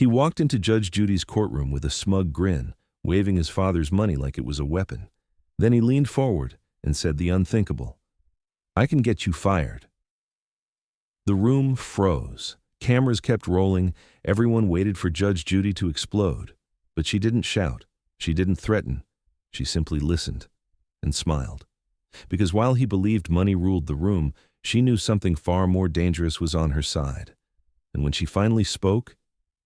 He walked into Judge Judy's courtroom with a smug grin, waving his father's money like it was a weapon. Then he leaned forward and said the unthinkable. "I can get you fired." The room froze. Cameras kept rolling. Everyone waited for Judge Judy to explode. But she didn't shout. She didn't threaten. She simply listened and smiled. Because while he believed money ruled the room, she knew something far more dangerous was on her side. And when she finally spoke,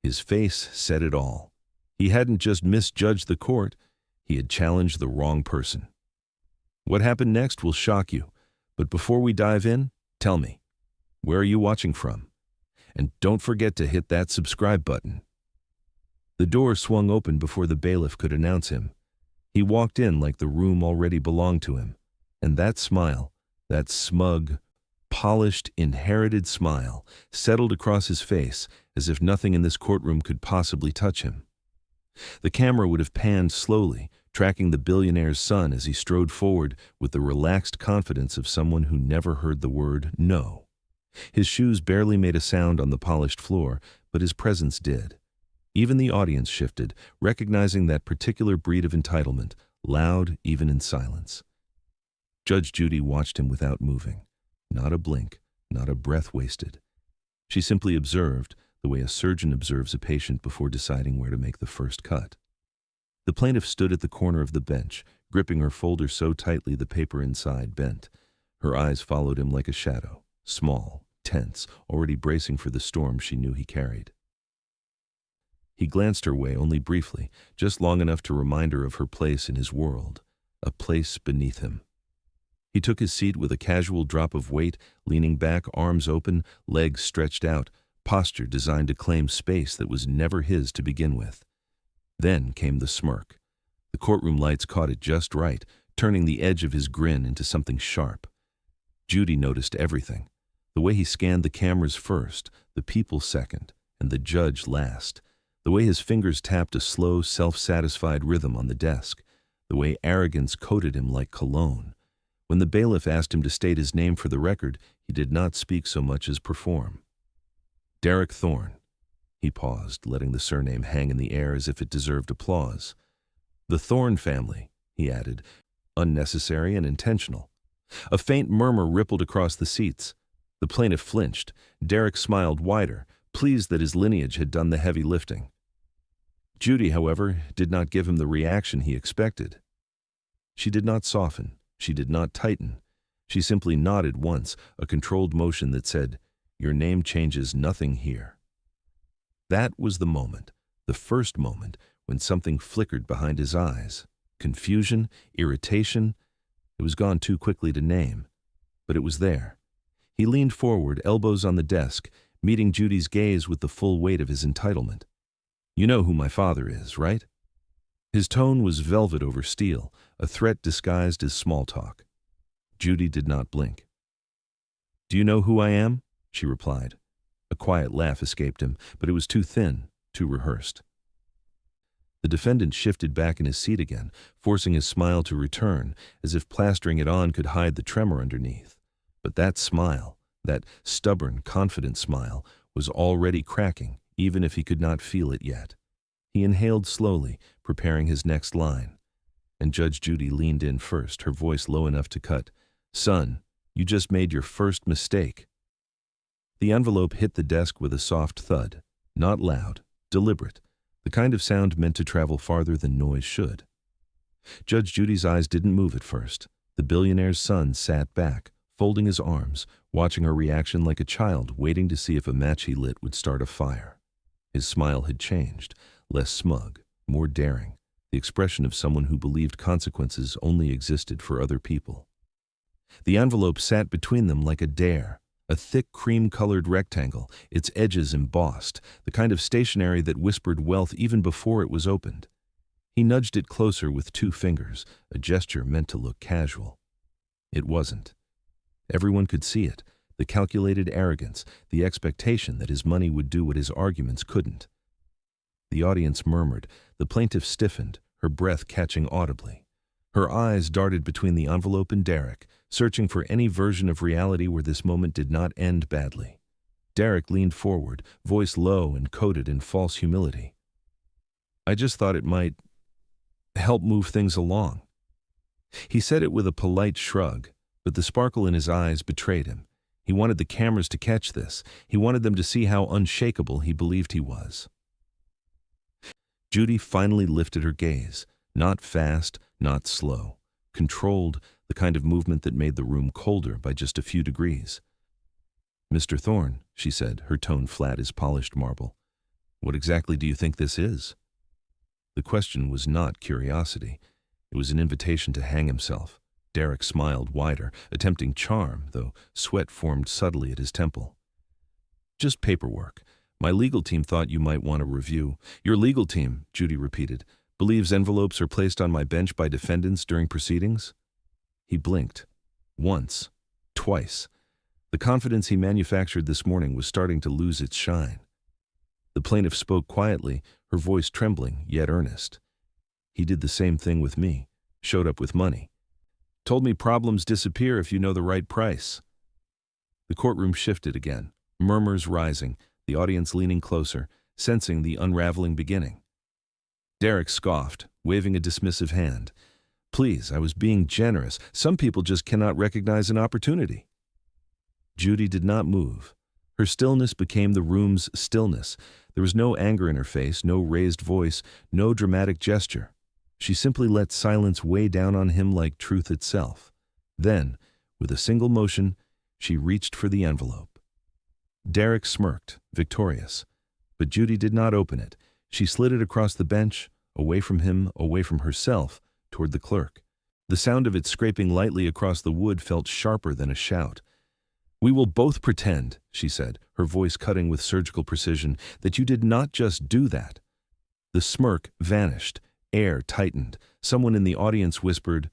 his face said it all. He hadn't just misjudged the court, he had challenged the wrong person. What happened next will shock you, but before we dive in, tell me, where are you watching from? And don't forget to hit that subscribe button. The door swung open before the bailiff could announce him. He walked in like the room already belonged to him. And that smile, that smug, polished, inherited smile, settled across his face as if nothing in this courtroom could possibly touch him. The camera would have panned slowly, tracking the billionaire's son as he strode forward with the relaxed confidence of someone who never heard the word no. His shoes barely made a sound on the polished floor, but his presence did. Even the audience shifted, recognizing that particular breed of entitlement, loud even in silence. Judge Judy watched him without moving. Not a blink, not a breath wasted. She simply observed, the way a surgeon observes a patient before deciding where to make the first cut. The plaintiff stood at the corner of the bench, gripping her folder so tightly the paper inside bent. Her eyes followed him like a shadow, small, tense, already bracing for the storm she knew he carried. He glanced her way only briefly, just long enough to remind her of her place in his world, a place beneath him. He took his seat with a casual drop of weight, leaning back, arms open, legs stretched out, posture designed to claim space that was never his to begin with. Then came the smirk. The courtroom lights caught it just right, turning the edge of his grin into something sharp. Judy noticed everything. The way he scanned the cameras first, the people second, and the judge last. The way his fingers tapped a slow, self-satisfied rhythm on the desk. The way arrogance coated him like cologne. When the bailiff asked him to state his name for the record, he did not speak so much as perform. Derek Thorne. He paused, letting the surname hang in the air as if it deserved applause. The Thorne family, he added, unnecessary and intentional. A faint murmur rippled across the seats. The plaintiff flinched. Derek smiled wider, pleased that his lineage had done the heavy lifting. Judy, however, did not give him the reaction he expected. She did not soften. She did not tighten. She simply nodded once, a controlled motion that said, "Your name changes nothing here." That was the moment, the first moment, when something flickered behind his eyes. Confusion, irritation. It was gone too quickly to name, but it was there. He leaned forward, elbows on the desk, meeting Judy's gaze with the full weight of his entitlement. "You know who my father is, right?" His tone was velvet over steel, a threat disguised as small talk. Judy did not blink. "Do you know who I am?" she replied. A quiet laugh escaped him, but it was too thin, too rehearsed. The defendant shifted back in his seat again, forcing his smile to return, as if plastering it on could hide the tremor underneath. But that smile, that stubborn, confident smile, was already cracking, even if he could not feel it yet. He inhaled slowly, preparing his next line. And Judge Judy leaned in first, her voice low enough to cut. "Son, you just made your first mistake." The envelope hit the desk with a soft thud, not loud, deliberate, the kind of sound meant to travel farther than noise should. Judge Judy's eyes didn't move at first. The billionaire's son sat back, folding his arms, watching her reaction like a child waiting to see if a match he lit would start a fire. His smile had changed, less smug, more daring, the expression of someone who believed consequences only existed for other people. The envelope sat between them like a dare, a thick cream-colored rectangle, its edges embossed, the kind of stationery that whispered wealth even before it was opened. He nudged it closer with 2 fingers, a gesture meant to look casual. It wasn't. Everyone could see it, the calculated arrogance, the expectation that his money would do what his arguments couldn't. The audience murmured, the plaintiff stiffened, her breath catching audibly. Her eyes darted between the envelope and Derek, searching for any version of reality where this moment did not end badly. Derek leaned forward, voice low and coated in false humility. I just thought it might help move things along. He said it with a polite shrug, but the sparkle in his eyes betrayed him. He wanted the cameras to catch this. He wanted them to see how unshakable he believed he was. Judy finally lifted her gaze, not fast, not slow, controlled, the kind of movement that made the room colder by just a few degrees. Mr. Thorne, she said, her tone flat as polished marble, what exactly do you think this is? The question was not curiosity. It was an invitation to hang himself. Derek smiled wider, attempting charm, though sweat formed subtly at his temple. Just paperwork. My legal team thought you might want a review. Your legal team, Judy repeated, believes envelopes are placed on my bench by defendants during proceedings? He blinked. Once. Twice. The confidence he manufactured this morning was starting to lose its shine. The plaintiff spoke quietly, her voice trembling, yet earnest. He did the same thing with me. Showed up with money. Told me problems disappear if you know the right price. The courtroom shifted again, murmurs rising, the audience leaning closer, sensing the unraveling beginning. Derek scoffed, waving a dismissive hand. Please, I was being generous. Some people just cannot recognize an opportunity. Judy did not move. Her stillness became the room's stillness. There was no anger in her face, no raised voice, no dramatic gesture. She simply let silence weigh down on him like truth itself. Then, with a single motion, she reached for the envelope. Derek smirked, victorious. But Judy did not open it. She slid it across the bench, away from him, away from herself, toward the clerk. The sound of it scraping lightly across the wood felt sharper than a shout. We will both pretend, she said, her voice cutting with surgical precision, that you did not just do that. The smirk vanished. Air tightened. Someone in the audience whispered,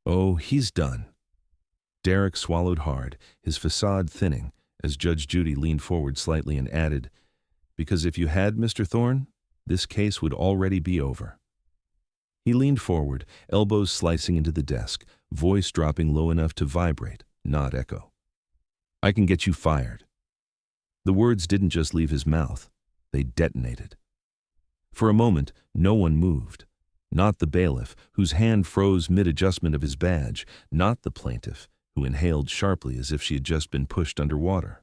"Oh, he's done." Derek swallowed hard, his facade thinning, as Judge Judy leaned forward slightly and added, "Because if you had, Mr. Thorne, this case would already be over." He leaned forward, elbows slicing into the desk, voice dropping low enough to vibrate, not echo. "I can get you fired." The words didn't just leave his mouth, they detonated. For a moment, no one moved. Not the bailiff, whose hand froze mid-adjustment of his badge, not the plaintiff, who inhaled sharply as if she had just been pushed underwater.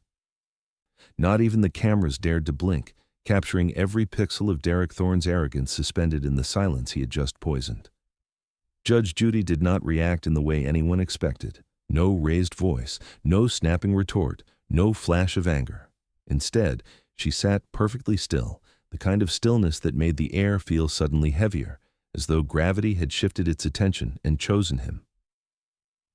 Not even the cameras dared to blink, capturing every pixel of Derek Thorne's arrogance suspended in the silence he had just poisoned. Judge Judy did not react in the way anyone expected. No raised voice, no snapping retort, no flash of anger. Instead, she sat perfectly still, the kind of stillness that made the air feel suddenly heavier, as though gravity had shifted its attention and chosen him.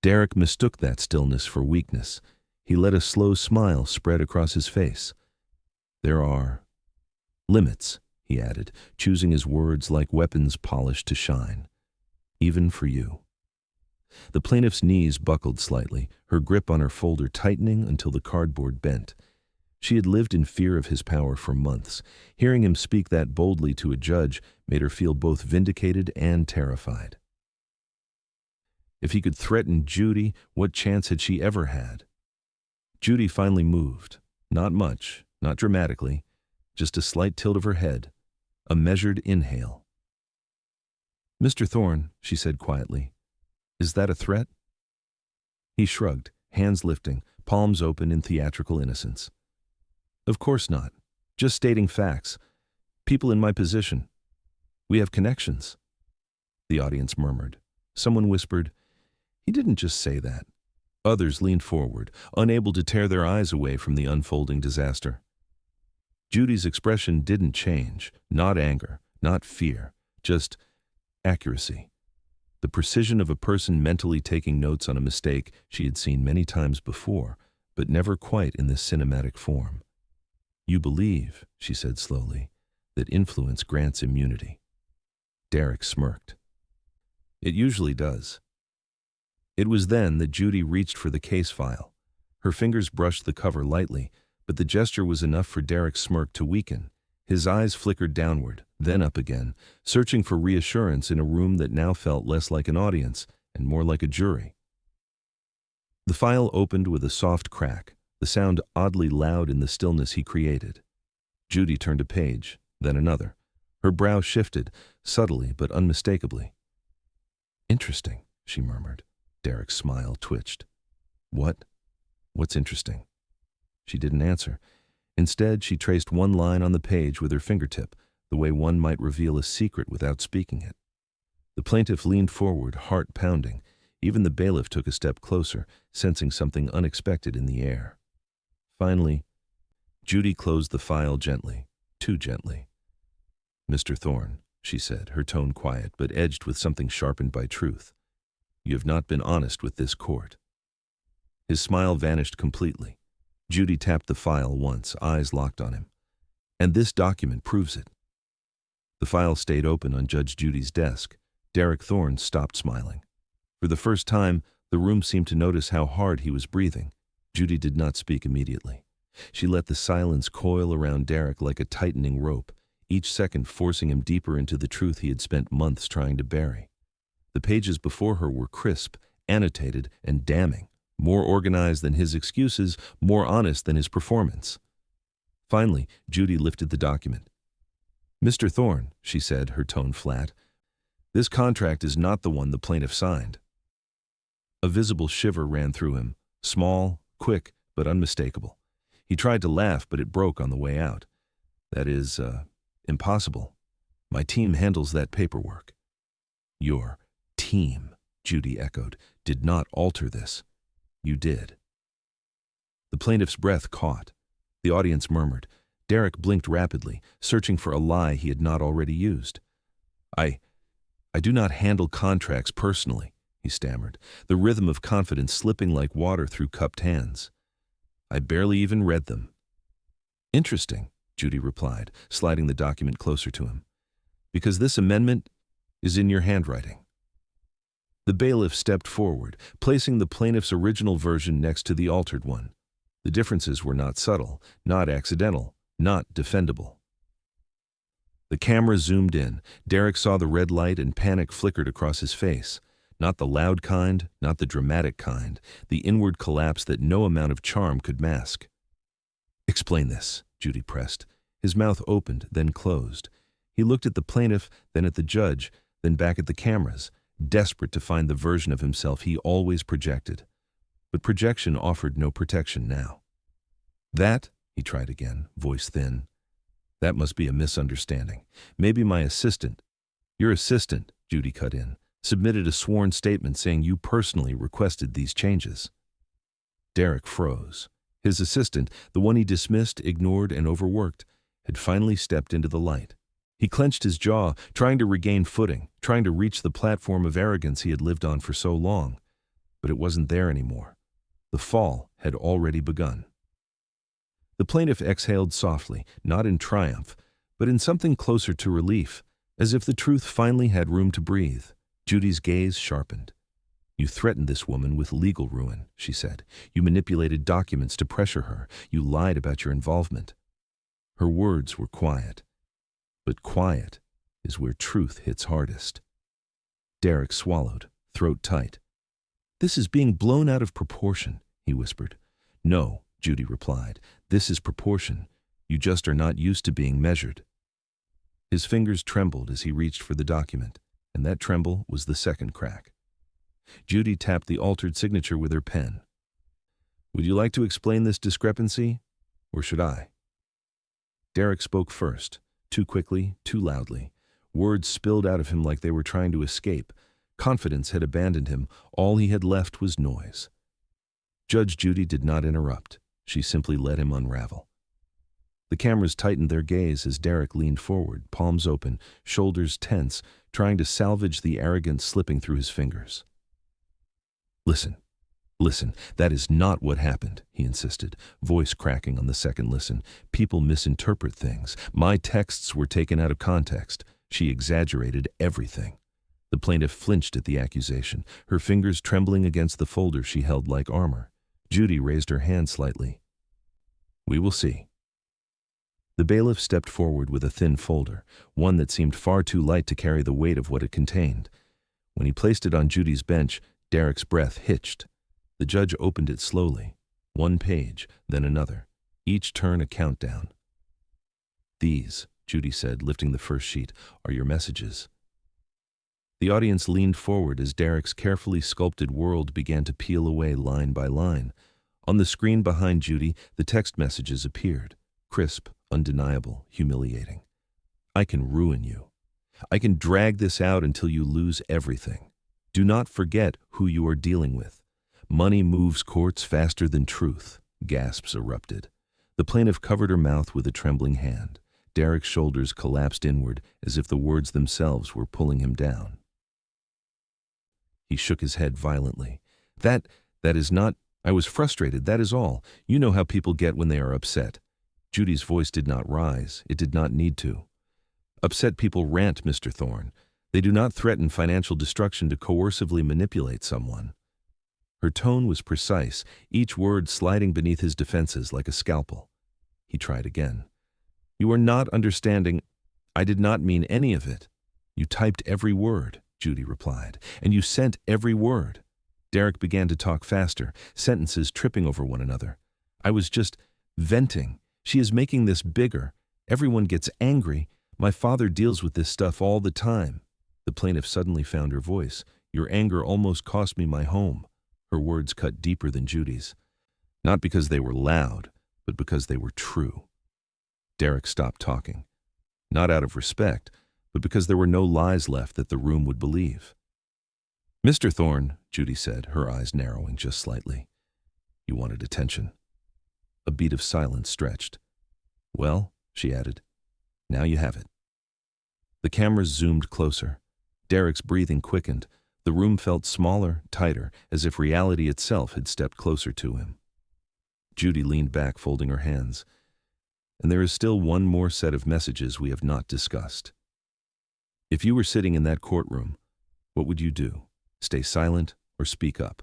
Derek mistook that stillness for weakness. He let a slow smile spread across his face. There are limits, he added, choosing his words like weapons polished to shine. Even for you. The plaintiff's knees buckled slightly, her grip on her folder tightening until the cardboard bent. She had lived in fear of his power for months. Hearing him speak that boldly to a judge made her feel both vindicated and terrified. If he could threaten Judy, what chance had she ever had? Judy finally moved. Not much, not dramatically, just a slight tilt of her head, a measured inhale. "Mr. Thorne," she said quietly, "is that a threat?" He shrugged, hands lifting, palms open in theatrical innocence. "Of course not. Just stating facts. People in my position. We have connections." The audience murmured. Someone whispered, "He didn't just say that." Others leaned forward, unable to tear their eyes away from the unfolding disaster. Judy's expression didn't change. Not anger, not fear, just accuracy. The precision of a person mentally taking notes on a mistake she had seen many times before, but never quite in this cinematic form. "You believe," she said slowly, "that influence grants immunity." Derek smirked. "It usually does." It was then that Judy reached for the case file. Her fingers brushed the cover lightly, but the gesture was enough for Derek's smirk to weaken. His eyes flickered downward, then up again, searching for reassurance in a room that now felt less like an audience and more like a jury. The file opened with a soft crack, the sound oddly loud in the stillness he created. Judy turned a page, then another. Her brow shifted, subtly but unmistakably. "Interesting," she murmured. Derek's smile twitched. "What? What's interesting?" She didn't answer. Instead, she traced one line on the page with her fingertip, the way one might reveal a secret without speaking it. The plaintiff leaned forward, heart pounding. Even the bailiff took a step closer, sensing something unexpected in the air. Finally, Judy closed the file gently, too gently. "Mr. Thorne," she said, her tone quiet but edged with something sharpened by truth, "you have not been honest with this court." His smile vanished completely. Judy tapped the file once, eyes locked on him. "And this document proves it." The file stayed open on Judge Judy's desk. Derek Thorne stopped smiling. For the first time, the room seemed to notice how hard he was breathing. Judy did not speak immediately. She let the silence coil around Derek like a tightening rope, each second forcing him deeper into the truth he had spent months trying to bury. The pages before her were crisp, annotated, and damning, more organized than his excuses, more honest than his performance. Finally, Judy lifted the document. "Mr. Thorne," she said, her tone flat, "this contract is not the one the plaintiff signed." A visible shiver ran through him, small, quick, but unmistakable. He tried to laugh, but it broke on the way out. "That is, impossible. My team handles that paperwork." "Your team," Judy echoed, "did not alter this. You did." The plaintiff's breath caught. The audience murmured. Derek blinked rapidly, searching for a lie he had not already used. I do not handle contracts personally," he stammered, the rhythm of confidence slipping like water through cupped hands. "I barely even read them." "Interesting," Judy replied, sliding the document closer to him, "because this amendment is in your handwriting." The bailiff stepped forward, placing the plaintiff's original version next to the altered one. The differences were not subtle, not accidental, not defendable. The camera zoomed in. Derek saw the red light and panic flickered across his face. Not the loud kind, not the dramatic kind, the inward collapse that no amount of charm could mask. "Explain this," Judy pressed. His mouth opened, then closed. He looked at the plaintiff, then at the judge, then back at the cameras, desperate to find the version of himself he always projected. But projection offered no protection now. "That," he tried again, voice thin, "that must be a misunderstanding. Maybe my assistant—" "Your assistant," Judy cut in, "submitted a sworn statement saying you personally requested these changes." Derek froze. His assistant, the one he dismissed, ignored, and overworked, had finally stepped into the light. He clenched his jaw, trying to regain footing, trying to reach the platform of arrogance he had lived on for so long. But it wasn't there anymore. The fall had already begun. The plaintiff exhaled softly, not in triumph, but in something closer to relief, as if the truth finally had room to breathe. Judy's gaze sharpened. "You threatened this woman with legal ruin," she said. "You manipulated documents to pressure her. You lied about your involvement." Her words were quiet. But quiet is where truth hits hardest. Derek swallowed, throat tight. "This is being blown out of proportion," he whispered. "No," Judy replied. "This is proportion. You just are not used to being measured." His fingers trembled as he reached for the document, and that tremble was the second crack. Judy tapped the altered signature with her pen. "Would you like to explain this discrepancy, or should I?" Derek spoke first, too quickly, too loudly. Words spilled out of him like they were trying to escape. Confidence had abandoned him. All he had left was noise. Judge Judy did not interrupt. She simply let him unravel. The cameras tightened their gaze as Derek leaned forward, palms open, shoulders tense, trying to salvage the arrogance slipping through his fingers. Listen, that is not what happened," he insisted, voice cracking on the second listen. "People misinterpret things. My texts were taken out of context. She exaggerated everything." The plaintiff flinched at the accusation, her fingers trembling against the folder she held like armor. Judy raised her hand slightly. "We will see." The bailiff stepped forward with a thin folder, one that seemed far too light to carry the weight of what it contained. When he placed it on Judy's bench, Derek's breath hitched. The judge opened it slowly. One page, then another, each turn a countdown. "These," Judy said, lifting the first sheet, "are your messages." The audience leaned forward as Derek's carefully sculpted world began to peel away line by line. On the screen behind Judy, the text messages appeared, crisp, undeniable, humiliating. "I can ruin you. I can drag this out until you lose everything. Do not forget who you are dealing with. Money moves courts faster than truth." Gasps erupted. The plaintiff covered her mouth with a trembling hand. Derek's shoulders collapsed inward as if the words themselves were pulling him down. He shook his head violently. That is not... I was frustrated, that is all. You know how people get when they are upset." Judy's voice did not rise. It did not need to. "Upset people rant, Mr. Thorne. They do not threaten financial destruction to coercively manipulate someone." Her tone was precise, each word sliding beneath his defenses like a scalpel. He tried again. "You are not understanding. I did not mean any of it." "You typed every word," Judy replied, "and you sent every word." Derek began to talk faster, sentences tripping over one another. "I was just venting. She is making this bigger. Everyone gets angry. My father deals with this stuff all the time." The plaintiff suddenly found her voice. "Your anger almost cost me my home." Her words cut deeper than Judy's. Not because they were loud, but because they were true. Derek stopped talking. Not out of respect, but because there were no lies left that the room would believe. "Mr. Thorne," Judy said, her eyes narrowing just slightly. "You wanted attention." A beat of silence stretched. "Well," she added, "now you have it." The cameras zoomed closer. Derek's breathing quickened. The room felt smaller, tighter, as if reality itself had stepped closer to him. Judy leaned back, folding her hands. "And there is still one more set of messages we have not discussed. If you were sitting in that courtroom, what would you do? Stay silent or speak up?"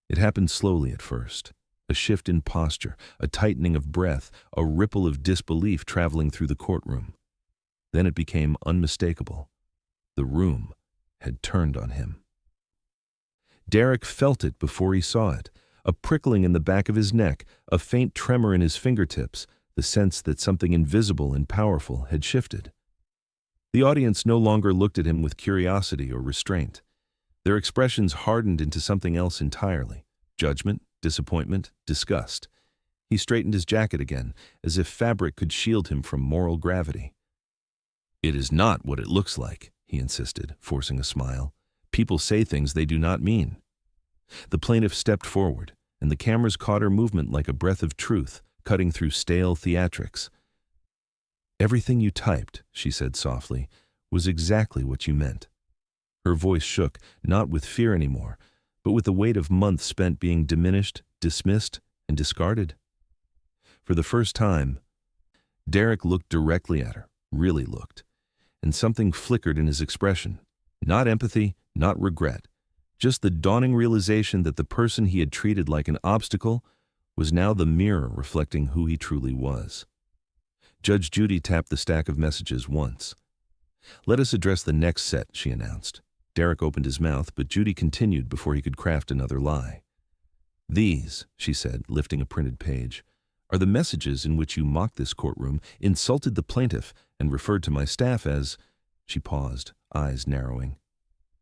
It happened slowly at first. A shift in posture, a tightening of breath, a ripple of disbelief traveling through the courtroom. Then it became unmistakable. The room had turned on him. Derek felt it before he saw it, a prickling in the back of his neck, a faint tremor in his fingertips, the sense that something invisible and powerful had shifted. The audience no longer looked at him with curiosity or restraint. Their expressions hardened into something else entirely: judgment, disappointment, disgust. He straightened his jacket again, as if fabric could shield him from moral gravity. "It is not what it looks like," he insisted, forcing a smile. "People say things they do not mean." The plaintiff stepped forward, and the cameras caught her movement like a breath of truth, cutting through stale theatrics. "Everything you typed," she said softly, "was exactly what you meant." Her voice shook, not with fear anymore, but with the weight of months spent being diminished, dismissed, and discarded. For the first time, Derek looked directly at her, really looked, and something flickered in his expression. Not empathy, not regret, just the dawning realization that the person he had treated like an obstacle was now the mirror reflecting who he truly was. Judge Judy tapped the stack of messages once. "Let us address the next set," she announced. Derek opened his mouth, but Judy continued before he could craft another lie. "These," she said, lifting a printed page, "are the messages in which you mocked this courtroom, insulted the plaintiff, and referred to my staff as..." She paused, eyes narrowing.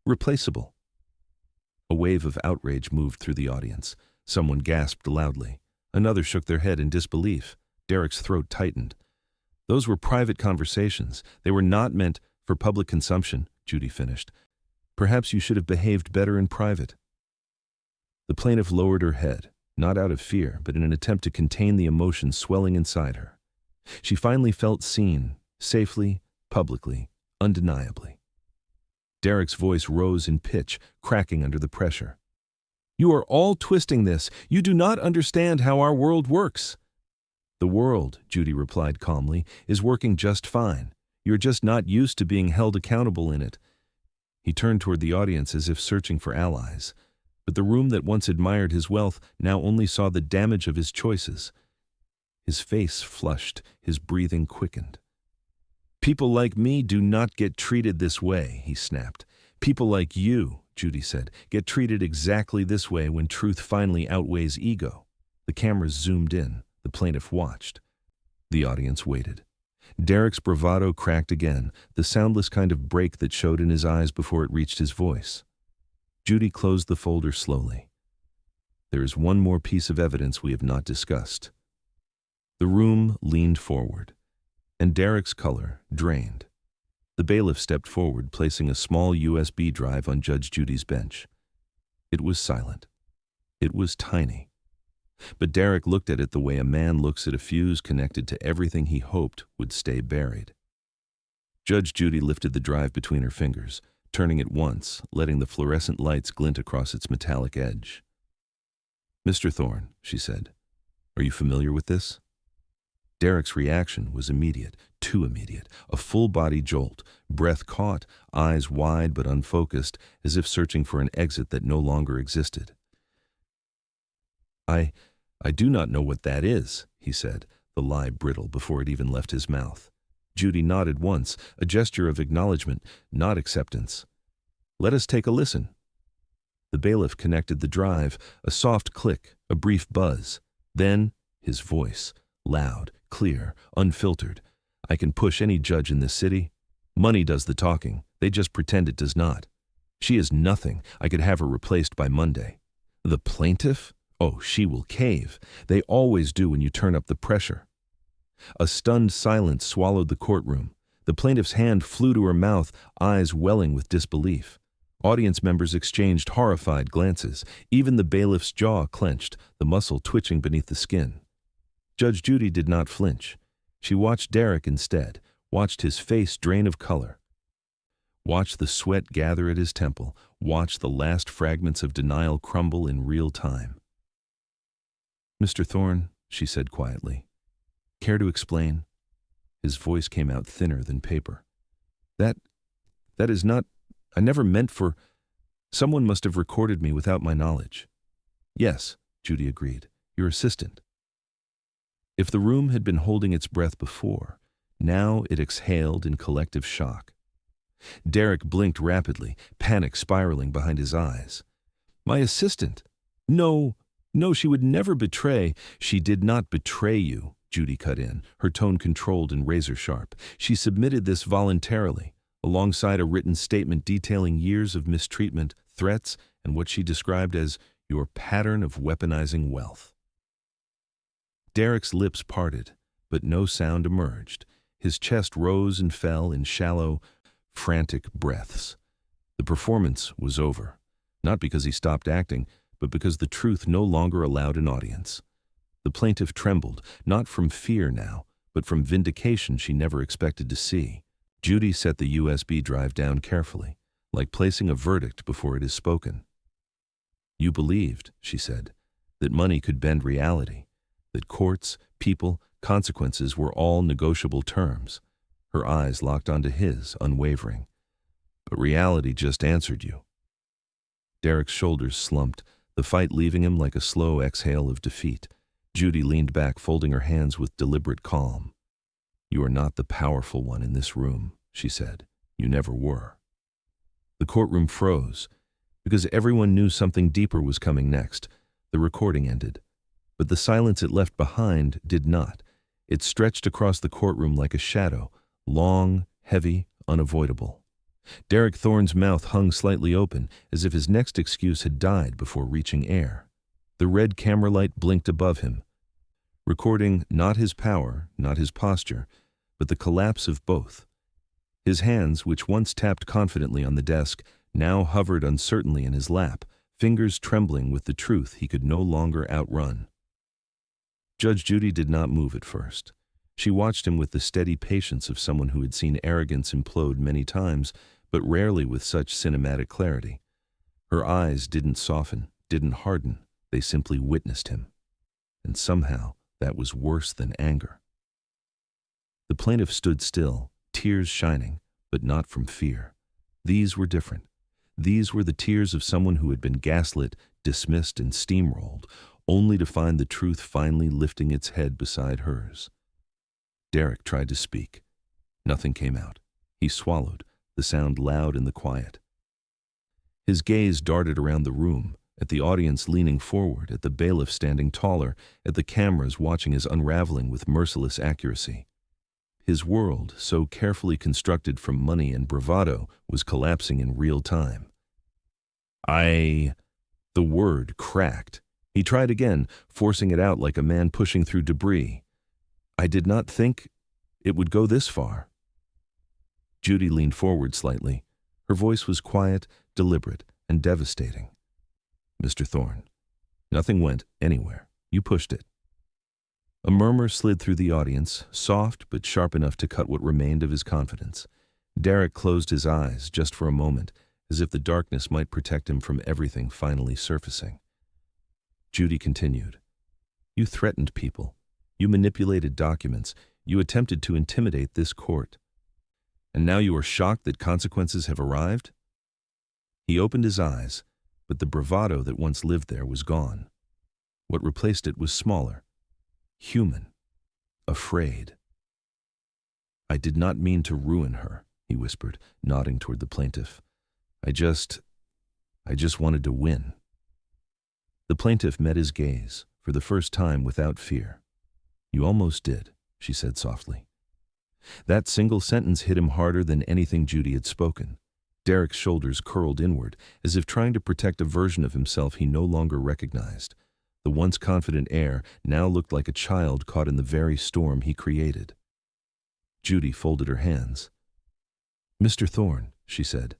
"Replaceable." A wave of outrage moved through the audience. Someone gasped loudly. Another shook their head in disbelief. Derek's throat tightened. "Those were private conversations. They were not meant for public consumption," Judy finished. "Perhaps you should have behaved better in private." The plaintiff lowered her head, not out of fear, but in an attempt to contain the emotions swelling inside her. She finally felt seen, safely, publicly, undeniably. Derek's voice rose in pitch, cracking under the pressure. "You are all twisting this. You do not understand how our world works." "The world," Judy replied calmly, "is working just fine. You're just not used to being held accountable in it." He turned toward the audience as if searching for allies, but the room that once admired his wealth now only saw the damage of his choices. His face flushed, his breathing quickened. "People like me do not get treated this way," he snapped. "People like you," Judy said, "get treated exactly this way when truth finally outweighs ego." The cameras zoomed in. The plaintiff watched. The audience waited. Derek's bravado cracked again, the soundless kind of break that showed in his eyes before it reached his voice. Judy closed the folder slowly. There is one more piece of evidence we have not discussed. The room leaned forward, and Derek's color drained. The bailiff stepped forward, placing a small USB drive on Judge Judy's bench. It was silent. It was tiny. But Derek looked at it the way a man looks at a fuse connected to everything he hoped would stay buried. Judge Judy lifted the drive between her fingers, turning it once, letting the fluorescent lights glint across its metallic edge. "Mr. Thorne," she said, "are you familiar with this?" Derek's reaction was immediate, too immediate, a full-body jolt, breath caught, eyes wide but unfocused, as if searching for an exit that no longer existed. I do not know what that is," he said, the lie brittle before it even left his mouth. Judy nodded once, a gesture of acknowledgement, not acceptance. "Let us take a listen." The bailiff connected the drive, a soft click, a brief buzz. Then, his voice, loud, clear, unfiltered. "I can push any judge in this city. Money does the talking. They just pretend it does not. She is nothing. I could have her replaced by Monday. The plaintiff? Oh, she will cave. They always do when you turn up the pressure." A stunned silence swallowed the courtroom. The plaintiff's hand flew to her mouth, eyes welling with disbelief. Audience members exchanged horrified glances. Even the bailiff's jaw clenched, the muscle twitching beneath the skin. Judge Judy did not flinch. She watched Derek instead, watched his face drain of color. Watched the sweat gather at his temple, watched the last fragments of denial crumble in real time. "Mr. Thorne," she said quietly, "care to explain?" His voice came out thinner than paper. That is not, I never meant for, someone must have recorded me without my knowledge." "Yes," Judy agreed, "your assistant." If the room had been holding its breath before, now it exhaled in collective shock. Derek blinked rapidly, panic spiraling behind his eyes. "My assistant? No, she would never betray." "She did not betray you," Judy cut in, her tone controlled and razor-sharp. "She submitted this voluntarily, alongside a written statement detailing years of mistreatment, threats, and what she described as your pattern of weaponizing wealth." Derek's lips parted, but no sound emerged. His chest rose and fell in shallow, frantic breaths. The performance was over, not because he stopped acting, but because the truth no longer allowed an audience. The plaintiff trembled, not from fear now, but from vindication she never expected to see. Judy set the USB drive down carefully, like placing a verdict before it is spoken. "You believed," she said, "that money could bend reality, that courts, people, consequences were all negotiable terms." Her eyes locked onto his, unwavering. "But reality just answered you." Derek's shoulders slumped, the fight leaving him like a slow exhale of defeat. Judy leaned back, folding her hands with deliberate calm. "You are not the powerful one in this room," she said. "You never were." The courtroom froze, because everyone knew something deeper was coming next. The recording ended. But the silence it left behind did not. It stretched across the courtroom like a shadow, long, heavy, unavoidable. Derek Thorne's mouth hung slightly open, as if his next excuse had died before reaching air. The red camera light blinked above him, recording not his power, not his posture, but the collapse of both. His hands, which once tapped confidently on the desk, now hovered uncertainly in his lap, fingers trembling with the truth he could no longer outrun. Judge Judy did not move at first. She watched him with the steady patience of someone who had seen arrogance implode many times, but rarely with such cinematic clarity. Her eyes didn't soften, didn't harden, they simply witnessed him. And somehow, that was worse than anger. The plaintiff stood still, tears shining, but not from fear. These were different. These were the tears of someone who had been gaslit, dismissed, and steamrolled, only to find the truth finally lifting its head beside hers. Derek tried to speak. Nothing came out. He swallowed, the sound loud in the quiet. His gaze darted around the room, at the audience leaning forward, at the bailiff standing taller, at the cameras watching his unraveling with merciless accuracy. His world, so carefully constructed from money and bravado, was collapsing in real time. The word cracked. He tried again, forcing it out like a man pushing through debris. I did not think it would go this far. Judy leaned forward slightly. Her voice was quiet, deliberate, and devastating. Mr. Thorne, nothing went anywhere. You pushed it. A murmur slid through the audience, soft but sharp enough to cut what remained of his confidence. Derek closed his eyes just for a moment, as if the darkness might protect him from everything finally surfacing. Judy continued. You threatened people. You manipulated documents. You attempted to intimidate this court. And now you are shocked that consequences have arrived? He opened his eyes, but the bravado that once lived there was gone. What replaced it was smaller, human, afraid. I did not mean to ruin her, he whispered, nodding toward the plaintiff. I just wanted to win. The plaintiff met his gaze, for the first time without fear. You almost did, she said softly. That single sentence hit him harder than anything Judy had spoken. Derek's shoulders curled inward, as if trying to protect a version of himself he no longer recognized. The once confident heir now looked like a child caught in the very storm he created. Judy folded her hands. Mr. Thorne, she said,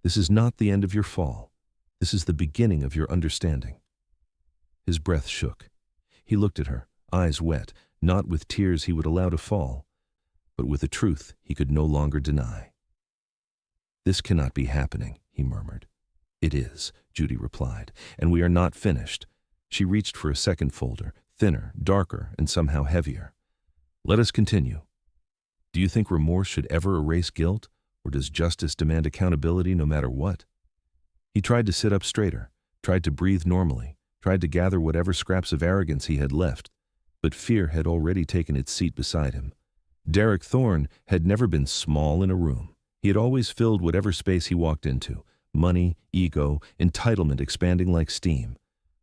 this is not the end of your fall. This is the beginning of your understanding. His breath shook. He looked at her, eyes wet, not with tears he would allow to fall, but with a truth he could no longer deny. This cannot be happening, he murmured. It is, Judy replied, and we are not finished. She reached for a second folder, thinner, darker, and somehow heavier. Let us continue. Do you think remorse should ever erase guilt, or does justice demand accountability no matter what? He tried to sit up straighter, tried to breathe normally, tried to gather whatever scraps of arrogance he had left, but fear had already taken its seat beside him. Derek Thorne had never been small in a room. He had always filled whatever space he walked into, money, ego, entitlement expanding like steam.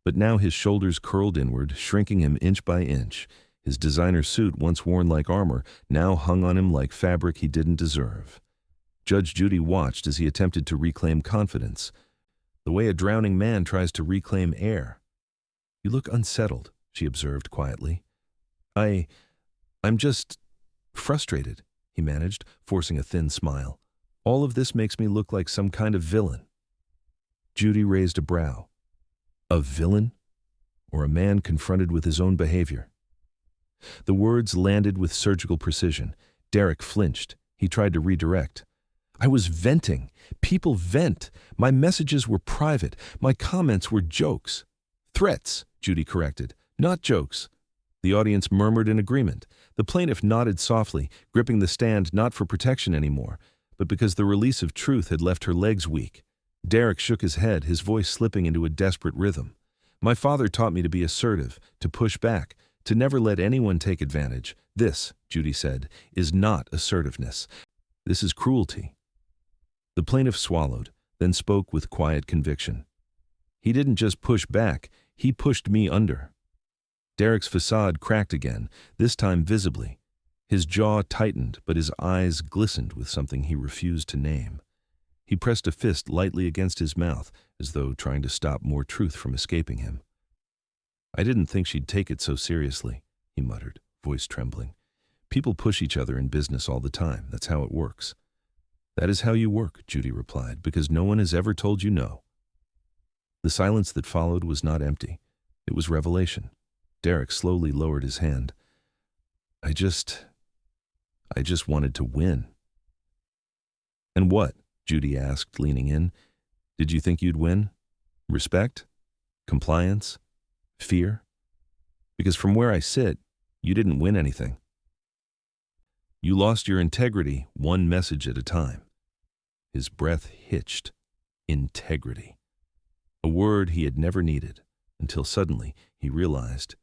But now his shoulders curled inward, shrinking him inch by inch. His designer suit, once worn like armor, now hung on him like fabric he didn't deserve. Judge Judy watched as he attempted to reclaim confidence, the way a drowning man tries to reclaim air. You look unsettled, she observed quietly. I'm just frustrated, he managed, forcing a thin smile. All of this makes me look like some kind of villain. Judy raised a brow. A villain? Or a man confronted with his own behavior? The words landed with surgical precision. Derek flinched. He tried to redirect. I was venting. People vent. My messages were private. My comments were jokes. Threats, Judy corrected, not jokes. The audience murmured in agreement. The plaintiff nodded softly, gripping the stand not for protection anymore, but because the release of truth had left her legs weak. Derek shook his head, his voice slipping into a desperate rhythm. My father taught me to be assertive, to push back, to never let anyone take advantage. This, Judy said, is not assertiveness. This is cruelty. The plaintiff swallowed, then spoke with quiet conviction. He didn't just push back, he pushed me under. Derek's facade cracked again, this time visibly. His jaw tightened, but his eyes glistened with something he refused to name. He pressed a fist lightly against his mouth, as though trying to stop more truth from escaping him. I didn't think she'd take it so seriously, he muttered, voice trembling. People push each other in business all the time. That's how it works. That is how you work, Judy replied, because no one has ever told you no. The silence that followed was not empty. It was revelation. Derek slowly lowered his hand. I just wanted to win. And what? Judy asked, leaning in. Did you think you'd win? Respect? Compliance? Fear? Because from where I sit, you didn't win anything. You lost your integrity one message at a time. His breath hitched. Integrity. A word he had never needed, until suddenly he realized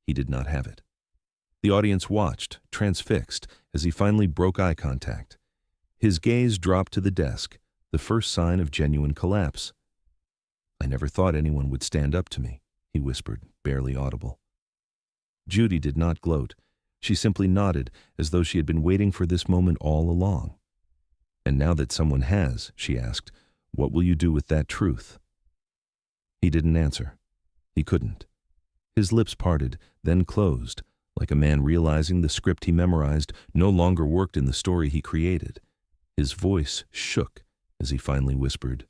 he did not have it. The audience watched, transfixed, as he finally broke eye contact. His gaze dropped to the desk, the first sign of genuine collapse. I never thought anyone would stand up to me, he whispered, barely audible. Judy did not gloat. She simply nodded, as though she had been waiting for this moment all along. And now that someone has, she asked, what will you do with that truth? He didn't answer. He couldn't. His lips parted, then closed, like a man realizing the script he memorized no longer worked in the story he created. His voice shook as he finally whispered,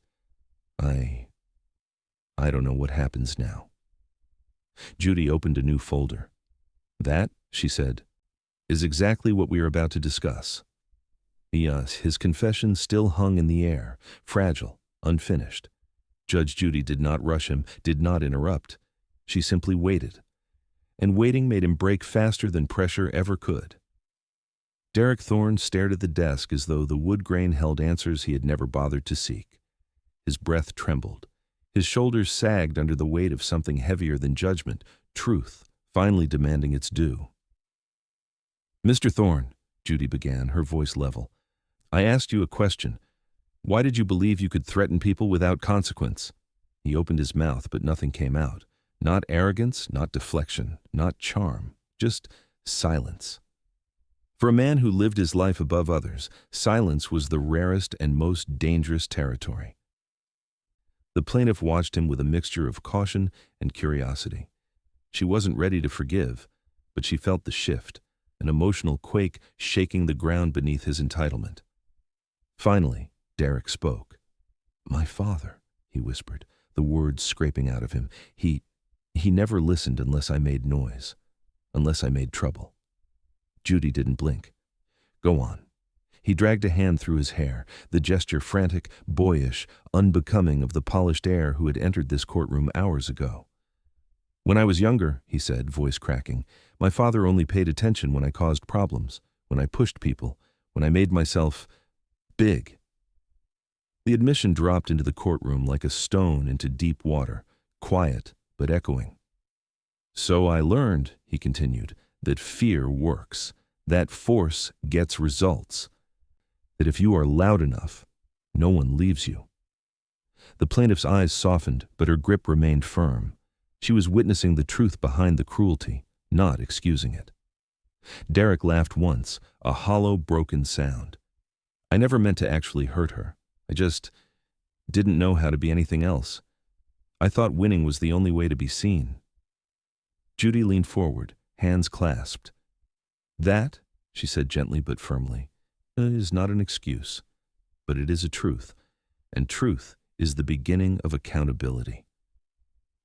I don't know what happens now. Judy opened a new folder. That, she said, is exactly what we are about to discuss. His confession still hung in the air, fragile, unfinished. Judge Judy did not rush him, did not interrupt. She simply waited. And waiting made him break faster than pressure ever could. Derek Thorne stared at the desk as though the wood grain held answers he had never bothered to seek. His breath trembled. His shoulders sagged under the weight of something heavier than judgment, truth, finally demanding its due. Mr. Thorne, Judy began, her voice level, I asked you a question. Why did you believe you could threaten people without consequence? He opened his mouth, but nothing came out. Not arrogance, not deflection, not charm, just silence. For a man who lived his life above others, silence was the rarest and most dangerous territory. The plaintiff watched him with a mixture of caution and curiosity. She wasn't ready to forgive, but she felt the shift, an emotional quake shaking the ground beneath his entitlement. Finally, Derek spoke. My father, he whispered, the words scraping out of him. He never listened unless I made noise, unless I made trouble. Judy didn't blink. Go on. He dragged a hand through his hair, the gesture frantic, boyish, unbecoming of the polished heir who had entered this courtroom hours ago. When I was younger, he said, voice cracking, my father only paid attention when I caused problems, when I pushed people, when I made myself big. The admission dropped into the courtroom like a stone into deep water, quiet but echoing. So I learned, he continued, that fear works, that force gets results, that if you are loud enough, no one leaves you. The plaintiff's eyes softened, but her grip remained firm. She was witnessing the truth behind the cruelty, not excusing it. Derek laughed once, a hollow, broken sound. I never meant to actually hurt her. I just didn't know how to be anything else. I thought winning was the only way to be seen. Judy leaned forward, hands clasped. That, she said gently but firmly, is not an excuse, but it is a truth, and truth is the beginning of accountability.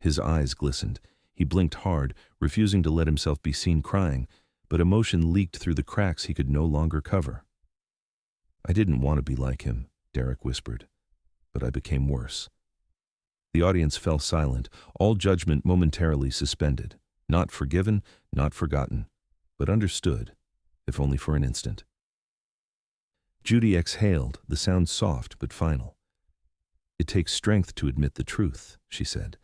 His eyes glistened. He blinked hard, refusing to let himself be seen crying, but emotion leaked through the cracks he could no longer cover. I didn't want to be like him, Derek whispered, but I became worse. The audience fell silent, all judgment momentarily suspended, not forgiven, not forgotten, but understood, if only for an instant. Judy exhaled, the sound soft but final. It takes strength to admit the truth, she said,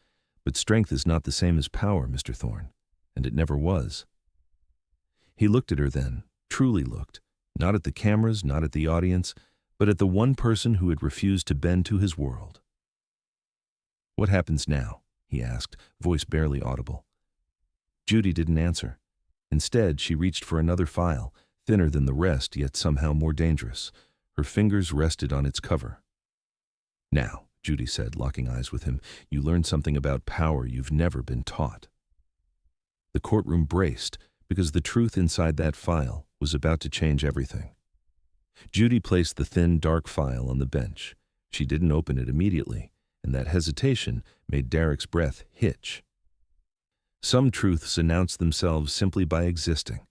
but strength is not the same as power, Mr. Thorne, and it never was. He looked at her then, truly looked, not at the cameras, not at the audience, but at the one person who had refused to bend to his world. What happens now? He asked, voice barely audible. Judy didn't answer. Instead, she reached for another file, thinner than the rest, yet somehow more dangerous. Her fingers rested on its cover. Now, Judy said, locking eyes with him, you learned something about power you've never been taught. The courtroom braced, because the truth inside that file was about to change everything. Judy placed the thin, dark file on the bench. She didn't open it immediately, and that hesitation made Derek's breath hitch. Some truths announce themselves simply by existing.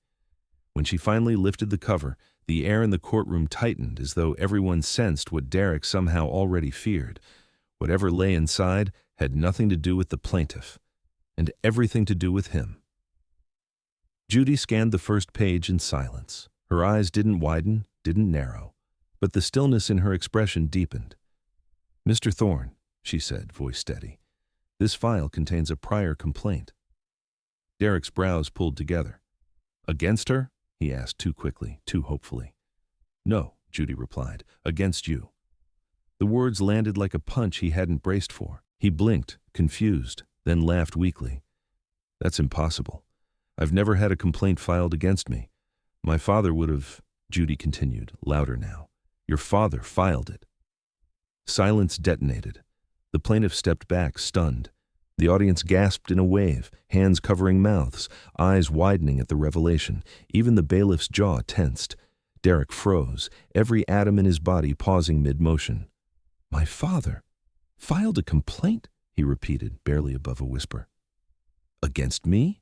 When she finally lifted the cover, the air in the courtroom tightened as though everyone sensed what Derek somehow already feared. Whatever lay inside had nothing to do with the plaintiff, and everything to do with him. Judy scanned the first page in silence. Her eyes didn't widen, didn't narrow, but the stillness in her expression deepened. Mr. Thorne, she said, voice steady, this file contains a prior complaint. Derek's brows pulled together. Against her? He asked too quickly, too hopefully. No, Judy replied, against you. The words landed like a punch he hadn't braced for. He blinked, confused, then laughed weakly. That's impossible. I've never had a complaint filed against me. My father would have, Judy continued, louder now. Your father filed it. Silence detonated. The plaintiff stepped back, stunned. The audience gasped in a wave, hands covering mouths, eyes widening at the revelation. Even the bailiff's jaw tensed. Derek froze, every atom in his body pausing mid-motion. My father filed a complaint, he repeated, barely above a whisper. Against me?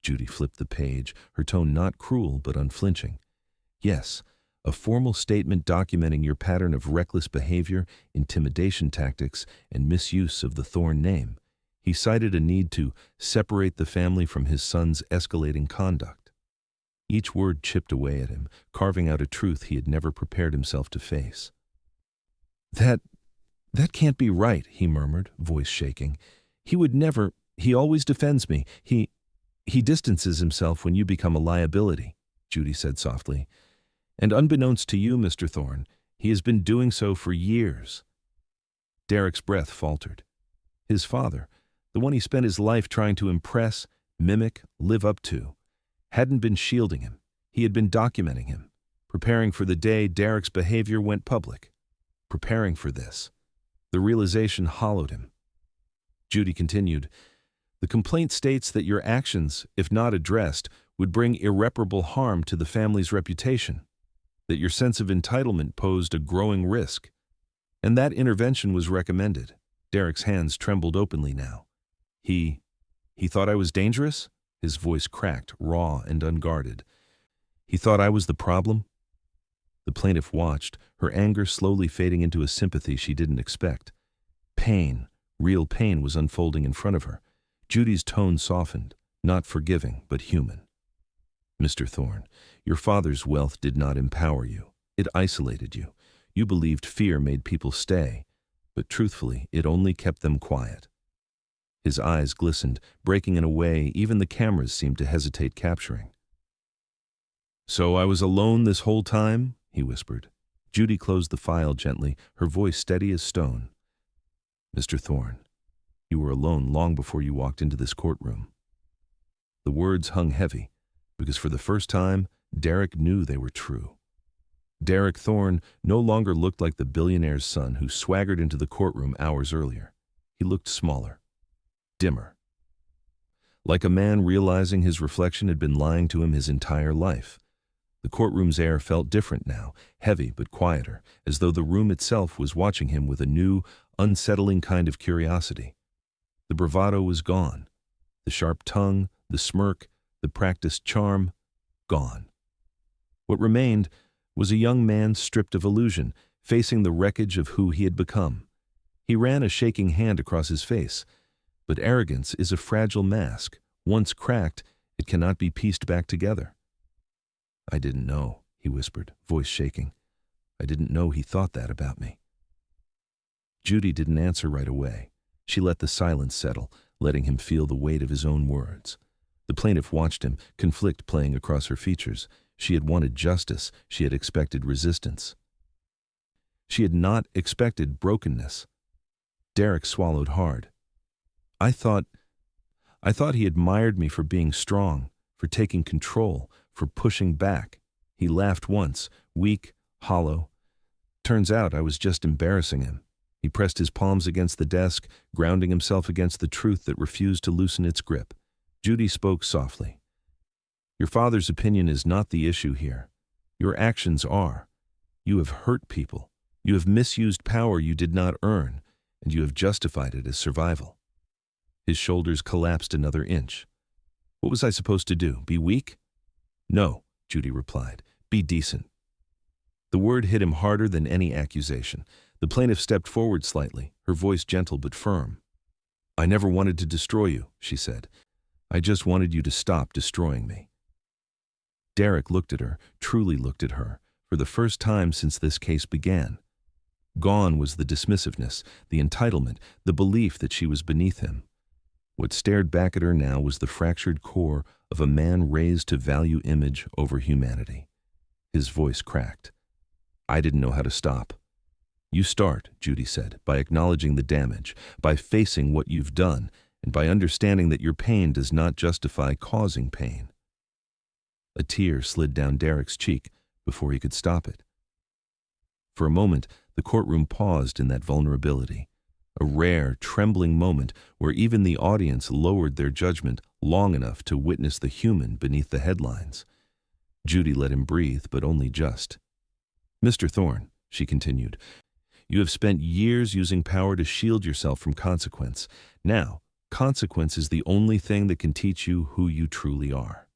Judy flipped the page, her tone not cruel but unflinching. Yes, a formal statement documenting your pattern of reckless behavior, intimidation tactics, and misuse of the Thorne name. He cited a need to separate the family from his son's escalating conduct. Each word chipped away at him, carving out a truth he had never prepared himself to face. That can't be right, he murmured, voice shaking. He would never, he always defends me. He distances himself when you become a liability, Judy said softly. And unbeknownst to you, Mr. Thorne, he has been doing so for years. Derek's breath faltered. His father, the one he spent his life trying to impress, mimic, live up to, hadn't been shielding him. He had been documenting him, preparing for the day Derek's behavior went public. Preparing for this. The realization hollowed him. Judy continued, the complaint states that your actions, if not addressed, would bring irreparable harm to the family's reputation, that your sense of entitlement posed a growing risk, and that intervention was recommended. Derek's hands trembled openly now. He thought I was dangerous? His voice cracked, raw and unguarded. He thought I was the problem? The plaintiff watched, her anger slowly fading into a sympathy she didn't expect. Pain, real pain, was unfolding in front of her. Judy's tone softened, not forgiving, but human. Mr. Thorne, your father's wealth did not empower you. It isolated you. You believed fear made people stay, but truthfully, it only kept them quiet. His eyes glistened, breaking in a way even the cameras seemed to hesitate capturing. So I was alone this whole time? He whispered. Judy closed the file gently, her voice steady as stone. Mr. Thorne, you were alone long before you walked into this courtroom. The words hung heavy, because for the first time, Derek knew they were true. Derek Thorne no longer looked like the billionaire's son who swaggered into the courtroom hours earlier. He looked smaller, dimmer. Like a man realizing his reflection had been lying to him his entire life. The courtroom's air felt different now, heavy but quieter, as though the room itself was watching him with a new, unsettling kind of curiosity. The bravado was gone. The sharp tongue, the smirk, the practiced charm, gone. What remained was a young man stripped of illusion, facing the wreckage of who he had become. He ran a shaking hand across his face. But arrogance is a fragile mask. Once cracked, it cannot be pieced back together. I didn't know, he whispered, voice shaking. I didn't know he thought that about me. Judy didn't answer right away. She let the silence settle, letting him feel the weight of his own words. The plaintiff watched him, conflict playing across her features. She had wanted justice. She had expected resistance. She had not expected brokenness. Derek swallowed hard. I thought he admired me for being strong, for taking control, for pushing back. He laughed once, weak, hollow. Turns out I was just embarrassing him. He pressed his palms against the desk, grounding himself against the truth that refused to loosen its grip. Judy spoke softly. Your father's opinion is not the issue here. Your actions are. You have hurt people. You have misused power you did not earn, and you have justified it as survival. His shoulders collapsed another inch. What was I supposed to do, be weak? No, Judy replied. Be decent. The word hit him harder than any accusation. The plaintiff stepped forward slightly, her voice gentle but firm. I never wanted to destroy you, she said. I just wanted you to stop destroying me. Derek looked at her, truly looked at her, for the first time since this case began. Gone was the dismissiveness, the entitlement, the belief that she was beneath him. What stared back at her now was the fractured core of a man raised to value image over humanity. His voice cracked. I didn't know how to stop. You start, Judy said, by acknowledging the damage, by facing what you've done, and by understanding that your pain does not justify causing pain. A tear slid down Derek's cheek before he could stop it. For a moment, the courtroom paused in that vulnerability, a rare, trembling moment where even the audience lowered their judgment long enough to witness the human beneath the headlines. Judy let him breathe, but only just. "Mr. Thorne," she continued, "you have spent years using power to shield yourself from consequence. Now, consequence is the only thing that can teach you who you truly are."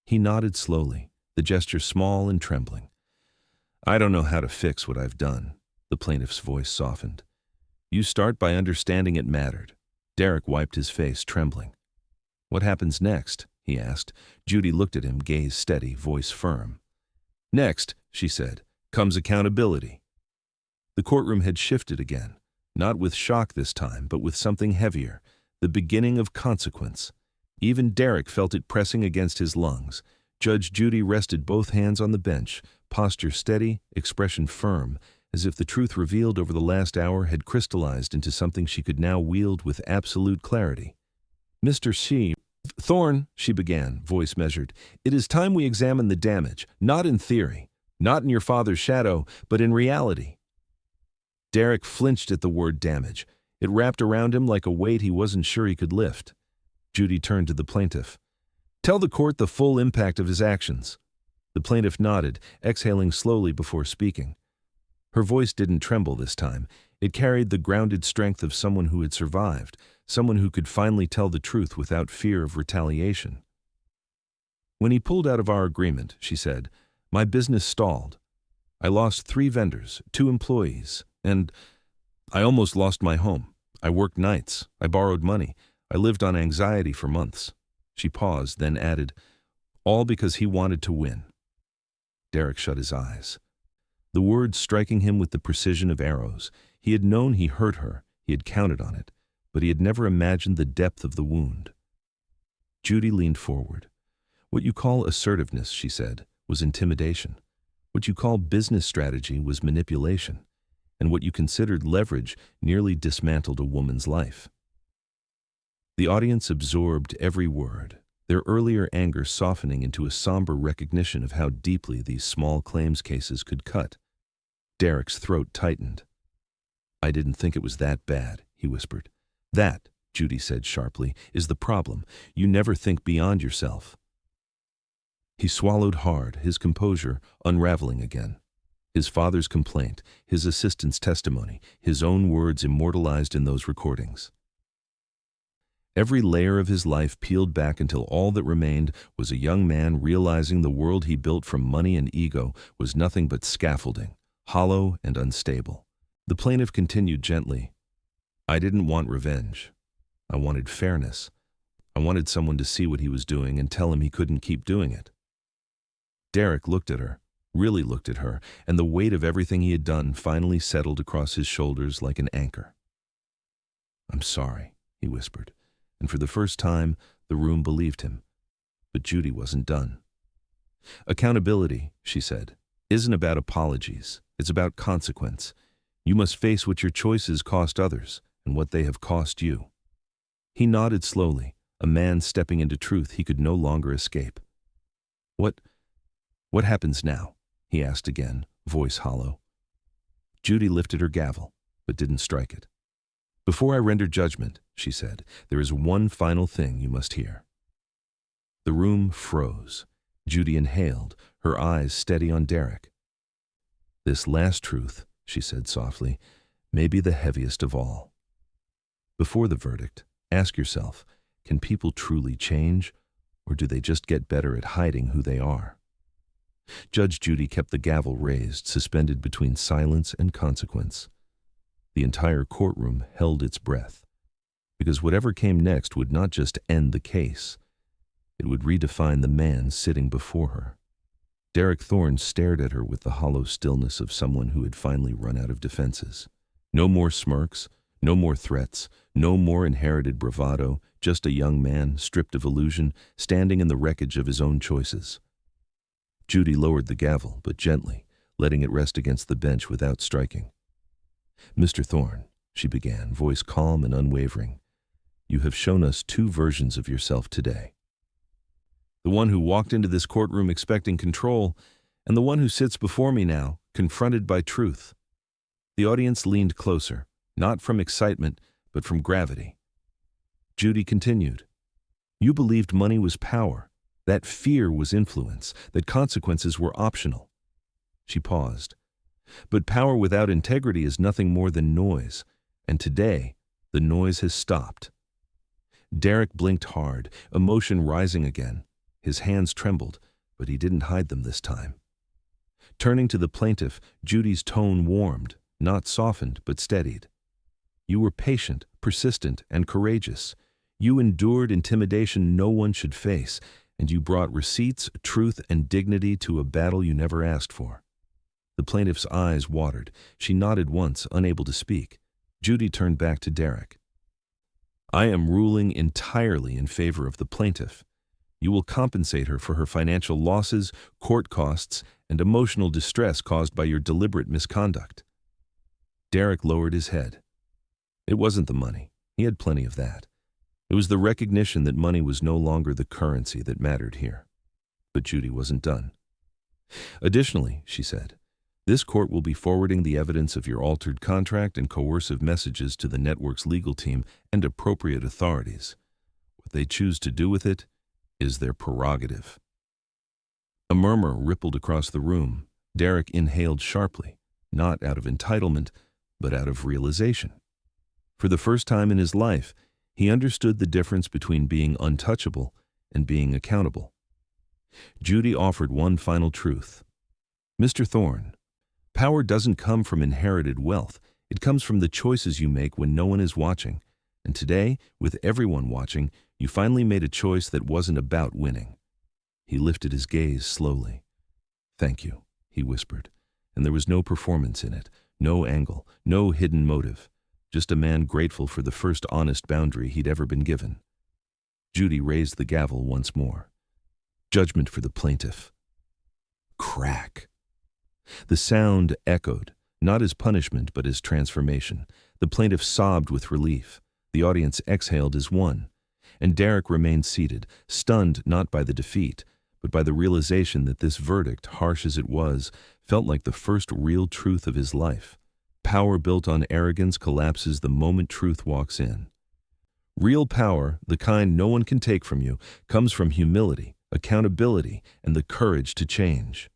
He nodded slowly, the gesture small and trembling. "I don't know how to fix what I've done," the plaintiff's voice softened. "You start by understanding it mattered." Derek wiped his face, trembling. "What happens next?" he asked. Judy looked at him, gaze steady, voice firm. "Next," she said, "comes accountability." The courtroom had shifted again, not with shock this time, but with something heavier, the beginning of consequence. Even Derek felt it pressing against his lungs. Judge Judy rested both hands on the bench, posture steady, expression firm, as if the truth revealed over the last hour had crystallized into something she could now wield with absolute clarity. "Mr. Thorne," she began, voice measured, "it is time we examine the damage, not in theory, not in your father's shadow, but in reality." Derek flinched at the word damage. It wrapped around him like a weight he wasn't sure he could lift. Judy turned to the plaintiff. "Tell the court the full impact of his actions." The plaintiff nodded, exhaling slowly before speaking. Her voice didn't tremble this time. It carried the grounded strength of someone who had survived, someone who could finally tell the truth without fear of retaliation. "When he pulled out of our agreement," she said, "my business stalled. I lost 3 vendors, 2 employees, and I almost lost my home. I worked nights. I borrowed money. I lived on anxiety for months." She paused, then added, "All because he wanted to win." Derek shut his eyes. The words striking him with the precision of arrows. He had known he hurt her, he had counted on it, but he had never imagined the depth of the wound. Judy leaned forward. "What you call assertiveness," she said, "was intimidation. What you call business strategy was manipulation. And what you considered leverage nearly dismantled a woman's life." The audience absorbed every word, their earlier anger softening into a somber recognition of how deeply these small claims cases could cut. Derek's throat tightened. "I didn't think it was that bad," he whispered. "That," Judy said sharply, "is the problem. You never think beyond yourself." He swallowed hard, his composure unraveling again. His father's complaint, his assistant's testimony, his own words immortalized in those recordings. Every layer of his life peeled back until all that remained was a young man realizing the world he built from money and ego was nothing but scaffolding, hollow and unstable. The plaintiff continued gently, "I didn't want revenge. I wanted fairness. I wanted someone to see what he was doing and tell him he couldn't keep doing it." Derek looked at her, really looked at her, and the weight of everything he had done finally settled across his shoulders like an anchor. "I'm sorry," he whispered, and for the first time, the room believed him. But Judy wasn't done. "Accountability," she said, "isn't about apologies. It's about consequence. You must face what your choices cost others and what they have cost you." He nodded slowly, a man stepping into truth he could no longer escape. What happens now?" he asked again, voice hollow. Judy lifted her gavel, but didn't strike it. "Before I render judgment," she said, "there is one final thing you must hear." The room froze. Judy inhaled, her eyes steady on Derek. "This last truth," she said softly, "may be the heaviest of all. Before the verdict, ask yourself, can people truly change, or do they just get better at hiding who they are?" Judge Judy kept the gavel raised, suspended between silence and consequence. The entire courtroom held its breath, because whatever came next would not just end the case, it would redefine the man sitting before her. Derek Thorne stared at her with the hollow stillness of someone who had finally run out of defenses. No more smirks, no more threats, no more inherited bravado, just a young man, stripped of illusion, standing in the wreckage of his own choices. Judy lowered the gavel, but gently, letting it rest against the bench without striking. "Mr. Thorne," she began, voice calm and unwavering, "you have shown us two versions of yourself today. The one who walked into this courtroom expecting control, and the one who sits before me now, confronted by truth." The audience leaned closer, not from excitement, but from gravity. Judy continued, "You believed money was power, that fear was influence, that consequences were optional." She paused. "But power without integrity is nothing more than noise, and today, the noise has stopped." Derek blinked hard, emotion rising again. His hands trembled, but he didn't hide them this time. Turning to the plaintiff, Judy's tone warmed, not softened, but steadied. "You were patient, persistent, and courageous. You endured intimidation no one should face, and you brought receipts, truth, and dignity to a battle you never asked for." The plaintiff's eyes watered. She nodded once, unable to speak. Judy turned back to Derek. "I am ruling entirely in favor of the plaintiff. You will compensate her for her financial losses, court costs, and emotional distress caused by your deliberate misconduct." Derek lowered his head. It wasn't the money. He had plenty of that. It was the recognition that money was no longer the currency that mattered here. But Judy wasn't done. "Additionally," she said, "this court will be forwarding the evidence of your altered contract and coercive messages to the network's legal team and appropriate authorities. What they choose to do with it is their prerogative." A murmur rippled across the room. Derek inhaled sharply, not out of entitlement, but out of realization. For the first time in his life, he understood the difference between being untouchable and being accountable. Judy offered one final truth. "Mr. Thorne, power doesn't come from inherited wealth. It comes from the choices you make when no one is watching. And today, with everyone watching, you finally made a choice that wasn't about winning." He lifted his gaze slowly. "Thank you," he whispered, and there was no performance in it, no angle, no hidden motive. Just a man grateful for the first honest boundary he'd ever been given. Judy raised the gavel once more. Judgment for the plaintiff. Crack. The sound echoed, not as punishment but as transformation. The plaintiff sobbed with relief. The audience exhaled as one. And Derek remained seated, stunned not by the defeat, but by the realization that this verdict, harsh as it was, felt like the first real truth of his life. Power built on arrogance collapses the moment truth walks in. Real power, the kind no one can take from you, comes from humility, accountability, and the courage to change.